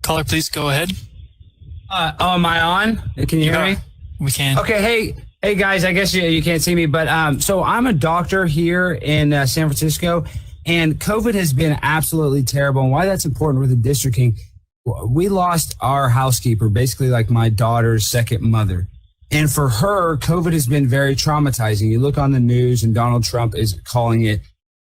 Caller, please go ahead. Am I on? Can you hear me? We can. Okay, hey guys, I guess you can't see me, but so I'm a doctor here in San Francisco, and COVID has been absolutely terrible. And why that's important with the districting, we lost our housekeeper, basically like my daughter's second mother. And for her, COVID has been very traumatizing. You look on the news and Donald Trump is calling it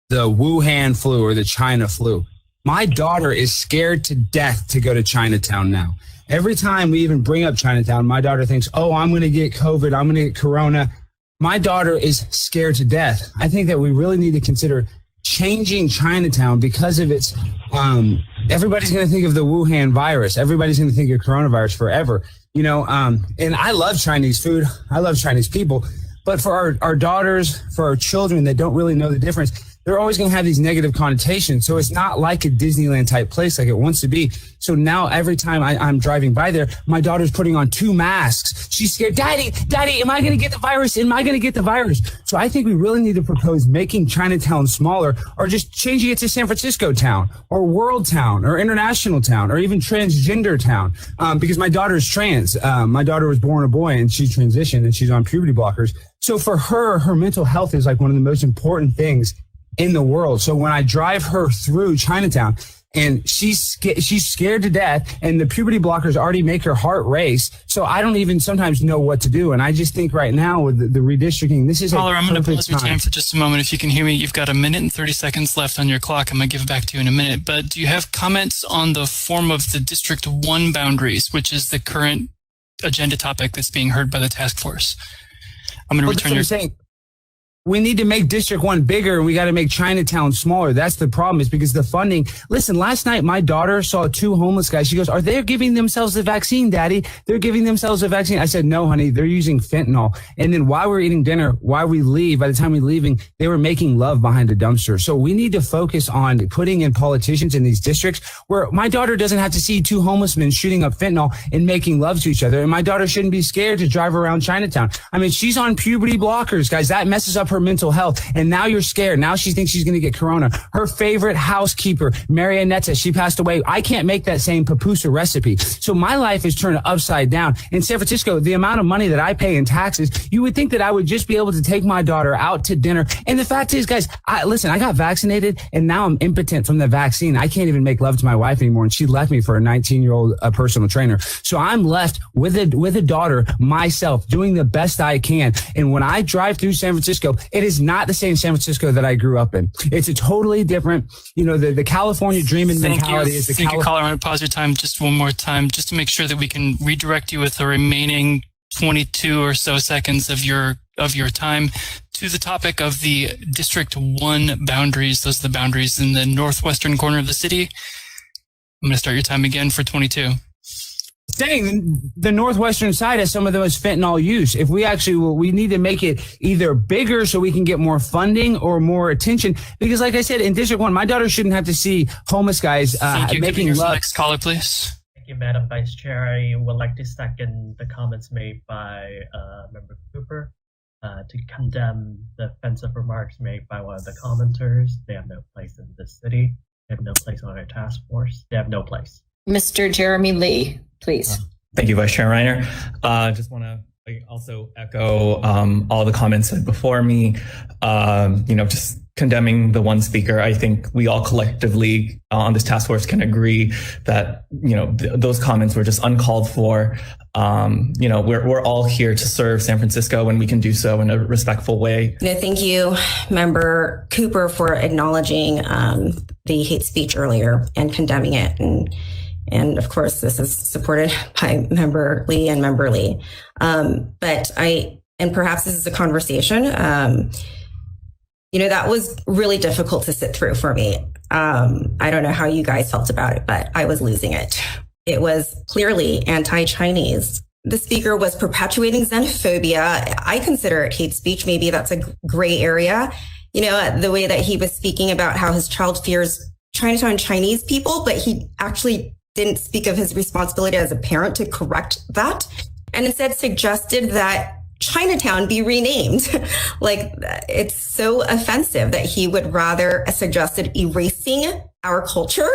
the Wuhan flu or the China flu. My daughter is scared to death to go to Chinatown now. Every time we even bring up Chinatown, my daughter thinks, oh, I'm going to get COVID. I'm going to get corona. My daughter is scared to death. I think that we really need to consider changing Chinatown because of its, everybody's going to think of the Wuhan virus. Everybody's going to think of coronavirus forever, and I love Chinese food. I love Chinese people. But for our daughters, for our children that don't really know the difference, they're always going to have these negative connotations. So it's not like a Disneyland type place like it wants to be. So now every time I'm driving by there, my daughter's putting on 2 masks. She's scared. Daddy, am I going to get the virus? Am I going to get the virus? So I think we really need to propose making Chinatown smaller or just changing it to San Francisco town or World Town or International Town or even Transgender Town. Because my daughter's trans. My daughter was born a boy and she transitioned and she's on puberty blockers. So for her mental health is like one of the most important things in the world. So when I drive her through Chinatown and she's scared to death and the puberty blockers already make her heart race. So I don't even sometimes know what to do. And I just think right now with the redistricting, this is Caller, I'm going to pause your time for just a moment. If you can hear me, you've got 1 minute and 30 seconds left on your clock. I'm going to give it back to you in a minute. But do you have comments on the form of the District 1 boundaries, which is the current agenda topic that's being heard by the task force? I'm going to return your... saying. We need to make District 1 bigger and we got to make Chinatown smaller. That's the problem is because the funding. Listen, last night my daughter saw 2 homeless guys. She goes, are they giving themselves the vaccine, Daddy? They're giving themselves a vaccine. I said, no, honey, they're using fentanyl. And then while we're eating dinner, while we leave, by the time we're leaving, they were making love behind a dumpster. So we need to focus on putting in politicians in these districts where my daughter doesn't have to see 2 homeless men shooting up fentanyl and making love to each other. And my daughter shouldn't be scared to drive around Chinatown. I mean, she's on puberty blockers, guys. That messes up her mental health. And now you're scared. Now she thinks she's going to get corona. Her favorite housekeeper, Marionetta, she passed away. I can't make that same pupusa recipe. So my life is turned upside down. In San Francisco, the amount of money that I pay in taxes, you would think that I would just be able to take my daughter out to dinner. And the fact is, guys, I got vaccinated and now I'm impotent from the vaccine. I can't even make love to my wife anymore. And she left me for a 19-year-old personal trainer. So I'm left with a daughter myself doing the best I can. And when I drive through San Francisco, it is not the same San Francisco that I grew up in. It's a totally different, the California dreaming mentality is the Thank you, caller. I'm going to pause your time just one more time just to make sure that we can redirect you with the remaining 22 or so seconds of your time to the topic of the District 1 boundaries. Those are the boundaries in the northwestern corner of the city. I'm going to start your time again for 22. Saying the northwestern side has some of the most fentanyl use. If we need to make it either bigger so we can get more funding or more attention. Because like I said, in District 1, my daughter shouldn't have to see homeless guys making love. Next caller, please. Thank you, Madam Vice Chair. I would like to second the comments made by Member Cooper to condemn the offensive remarks made by one of the commenters. They have no place in this city. They have no place on our task force. They have no place. Mr. Jeremy Lee, please. Thank you, Vice Chair Reiner. Just want to also echo all the comments said before me. Just condemning the one speaker. I think we all collectively on this task force can agree that those comments were just uncalled for. We're all here to serve San Francisco, and we can do so in a respectful way. Thank you, Member Cooper, for acknowledging the hate speech earlier and condemning it. And of course, this is supported by Member Lee and Member Lee. And perhaps this is a conversation, that was really difficult to sit through for me. I don't know how you guys felt about it, but I was losing it. It was clearly anti-Chinese. The speaker was perpetuating xenophobia. I consider it hate speech. Maybe that's a gray area. The way that he was speaking about how his child fears Chinatown Chinese people, but he actually didn't speak of his responsibility as a parent to correct that, and instead suggested that Chinatown be renamed. It's so offensive that he would rather suggested erasing our culture,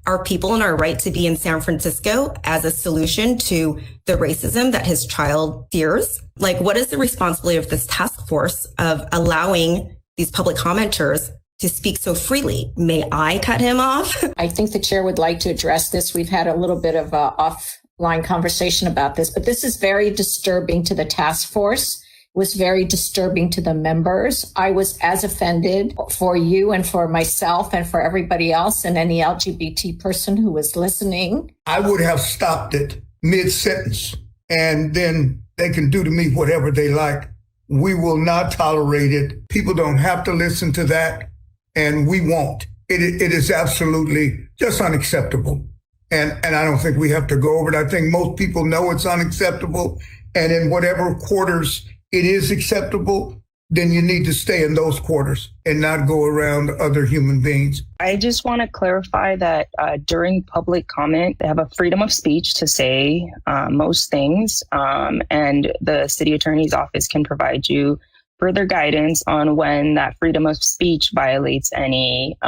our people and our right to be in San Francisco as a solution to the racism that his child fears? Like, what is the responsibility of this task force of allowing these public commenters to speak so freely? May I cut him off? I think the chair would like to address this. We've had a little bit of a offline conversation about this, but this is very disturbing to the task force. It was very disturbing to the members. I was as offended for you and for myself and for everybody else and any LGBT person who was listening. I would have stopped it mid-sentence, and then they can do to me whatever they like. We will not tolerate it. People don't have to listen to that, and we won't. It is absolutely just unacceptable. And I don't think we have to go over it. I think most people know it's unacceptable, and in whatever quarters it is acceptable, then you need to stay in those quarters and not go around other human beings. I just want to clarify that during public comment, they have a freedom of speech to say most things, and the city attorney's office can provide you further guidance on when that freedom of speech violates any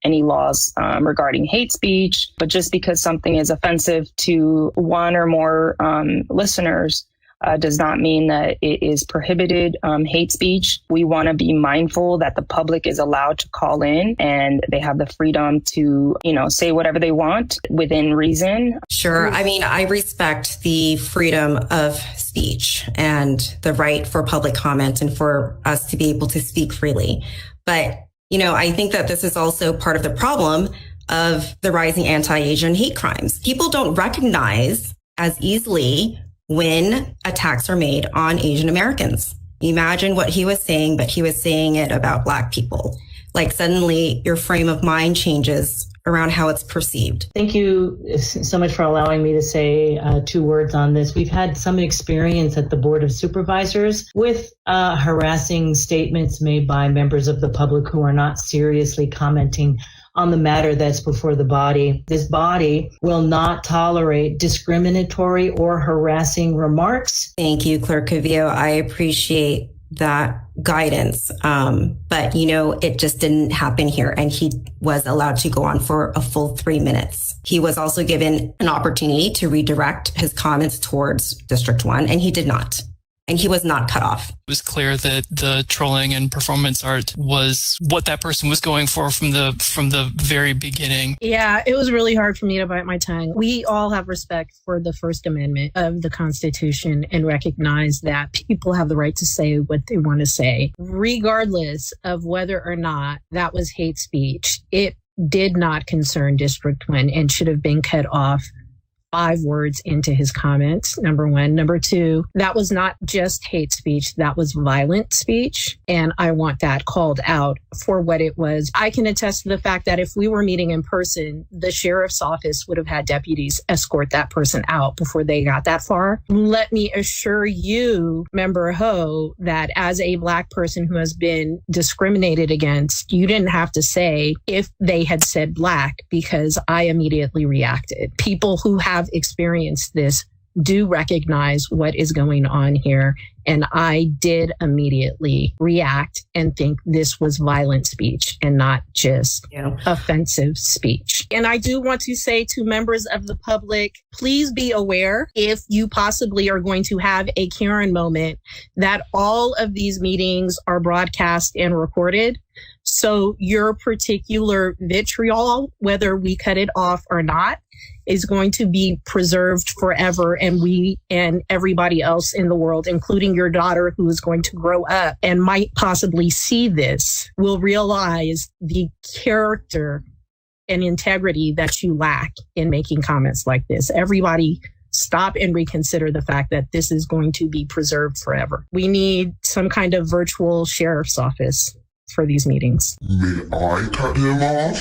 laws regarding hate speech. But just because something is offensive to one or more listeners does not mean that it is prohibited hate speech. We want to be mindful that the public is allowed to call in and they have the freedom to, say whatever they want within reason. Sure. I mean, I respect the freedom of speech and the right for public comment and for us to be able to speak freely. But, I think that this is also part of the problem of the rising anti-Asian hate crimes. People don't recognize as easily when attacks are made on Asian Americans. Imagine what he was saying, but he was saying it about Black people. Like suddenly your frame of mind changes around how it's perceived. Thank you so much for allowing me to say 2 words on this. We've had some experience at the Board of Supervisors with harassing statements made by members of the public who are not seriously commenting on the matter that's before the body. This body will not tolerate discriminatory or harassing remarks. Thank you, Clerk Cavio. I appreciate that guidance. But, it just didn't happen here. And he was allowed to go on for a full 3 minutes. He was also given an opportunity to redirect his comments towards District 1, and he did not. And he was not cut off. It was clear that the trolling and performance art was what that person was going for from the very beginning. Yeah, it was really hard for me to bite my tongue. We all have respect for the First Amendment of the Constitution and recognize that people have the right to say what they want to say, regardless of whether or not that was hate speech. It did not concern District 1 and should have been cut off 5 words into his comments, number 1. Number 2, that was not just hate speech, that was violent speech. And I want that called out for what it was. I can attest to the fact that if we were meeting in person, the sheriff's office would have had deputies escort that person out before they got that far. Let me assure you, Member Ho, that as a Black person who has been discriminated against, you didn't have to say if they had said Black, because I immediately reacted. People who have experienced this do recognize what is going on here. And I did immediately react and think this was violent speech and not just offensive speech. And I do want to say to members of the public, please be aware if you possibly are going to have a Karen moment that all of these meetings are broadcast and recorded. So your particular vitriol, whether we cut it off or not, is going to be preserved forever. And we and everybody else in the world, including your daughter who is going to grow up and might possibly see this, will realize the character and integrity that you lack in making comments like this. Everybody stop and reconsider the fact that this is going to be preserved forever. We need some kind of virtual sheriff's office for these meetings. May I cut him off?